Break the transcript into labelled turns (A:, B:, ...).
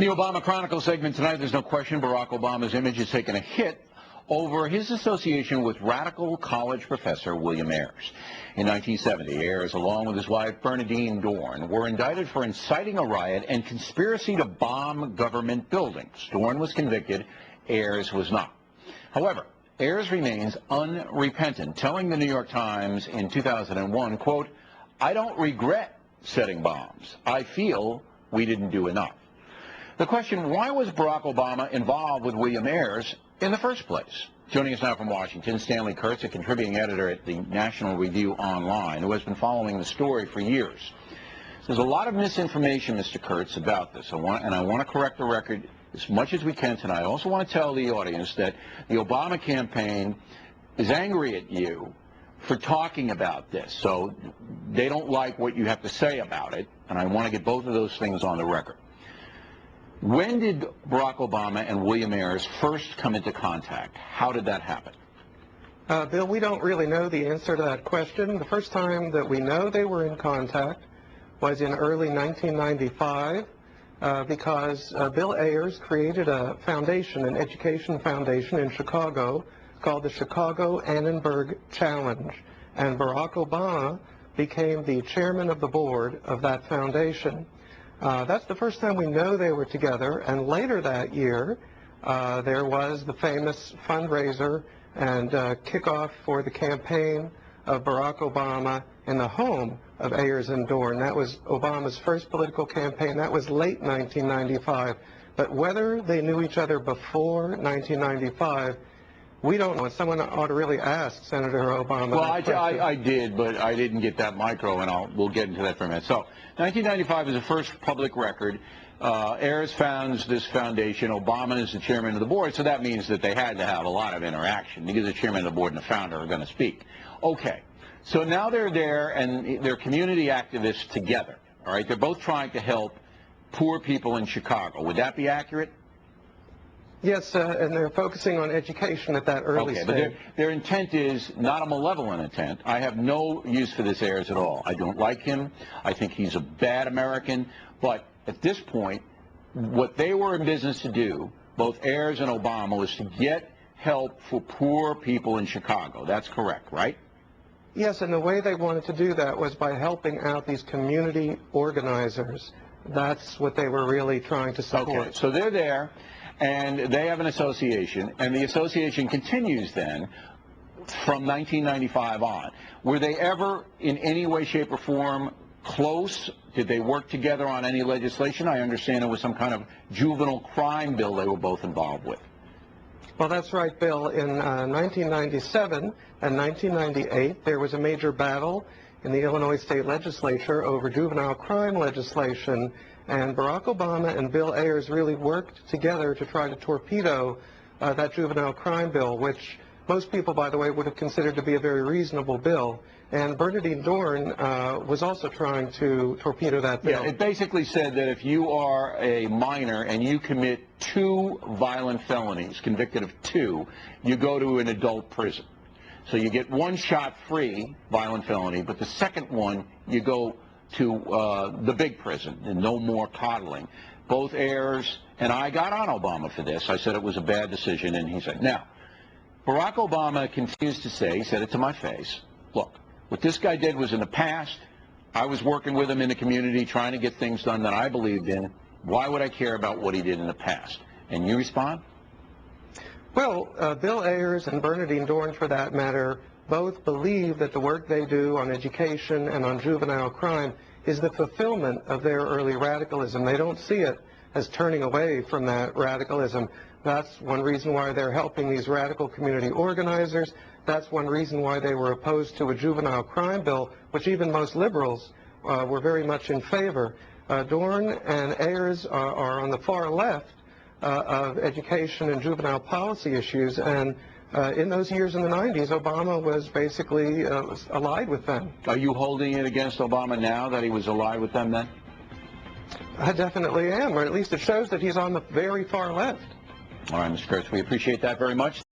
A: In the Obama Chronicle segment tonight, there's no question Barack Obama's image has taken a hit over his association with radical college professor William Ayers. In 1970, Ayers, along with his wife Bernadine Dorn, were indicted for inciting a riot and conspiracy to bomb government buildings. Dorn was convicted. Ayers was not. However, Ayers remains unrepentant, telling the New York Times in 2001, quote, "I don't regret setting bombs. I feel we didn't do enough." The question, why was Barack Obama involved with William Ayers in the first place? Joining us now from Washington, Stanley Kurtz, a contributing editor at the National Review Online, who has been following the story for years. There's a lot of misinformation, Mr. Kurtz, about this, and I want to correct the record as much as we can tonight. I also want to tell the audience that the Obama campaign is angry at you for talking about this, so they don't like what you have to say about it, and I want to get both of those things on the record. When did Barack Obama and William Ayers first come into contact? How did that happen?
B: Bill, we don't really know the answer to that question. The first time that we know they were in contact was in early 1995 because Bill Ayers created a foundation, an education foundation in Chicago called the Chicago Annenberg Challenge. And Barack Obama became the chairman of the board of that foundation. That's the first time we know they were together, and later that year there was the famous fundraiser and kickoff for the campaign of Barack Obama in the home of Ayers and Dorn. That was Obama's first political campaign. That was late 1995. But whether they knew each other before 1995, we don't know. Someone ought to really ask Senator Obama.
A: Well, I did, but I didn't get that micro, and we'll get into that for a minute. So, 1995 is the first public record. Ayers founds this foundation. Obama is the chairman of the board, so that means that they had to have a lot of interaction because the chairman of the board and the founder are going to speak. Okay, so now they're there, and they're community activists together. All right, they're both trying to help poor people in Chicago. Would that be accurate?
B: Yes, and they're focusing on education at that early stage.
A: But their intent is not a malevolent intent. I have no use for this Ayers at all. I don't like him. I think he's a bad American. But at this point, what they were in business to do, both Ayers and Obama, was to get help for poor people in Chicago. That's correct, right?
B: Yes, and the way they wanted to do that was by helping out these community organizers. That's what they were really trying to support.
A: Okay, so they're there. And they have an association, and the association continues then from 1995 on. Were they ever in any way, shape, or form close? Did they work together on any legislation? I understand it was some kind of juvenile crime bill they were both involved with.
B: Well, that's right, Bill. In 1997 and 1998, there was a major battle in the Illinois State Legislature over juvenile crime legislation. And Barack Obama and Bill Ayers really worked together to try to torpedo that juvenile crime bill, which most people, by the way, would have considered to be a very reasonable bill. And Bernadine Dorn was also trying to torpedo that bill.
A: Yeah, it basically said that if you are a minor and you commit 2 violent felonies, convicted of 2, you go to an adult prison. So you get 1 shot-free violent felony, but the second one you go to the big prison and no more coddling. Both Ayers and I got on Obama for this. I said it was a bad decision, and he said, now, Barack Obama continues to say, he said it to my face, look, what this guy did was in the past. I was working with him in the community trying to get things done that I believed in. Why would I care about what he did in the past? And you respond?
B: Well, Bill Ayers and Bernadine Dorn, for that matter, both believe that the work they do on education and on juvenile crime is the fulfillment of their early radicalism. They don't see it as turning away from that radicalism. That's one reason why they're helping these radical community organizers. That's one reason why they were opposed to a juvenile crime bill, which even most liberals were very much in favor. Dorn and Ayers are on the far left of education and juvenile policy issues, and in those years in the 90s, Obama was basically allied with them.
A: Are you holding it against Obama now that he was allied with them then?
B: I definitely am, or at least it shows that he's on the very far left.
A: All right, Mr. Kurtz, we appreciate that very much.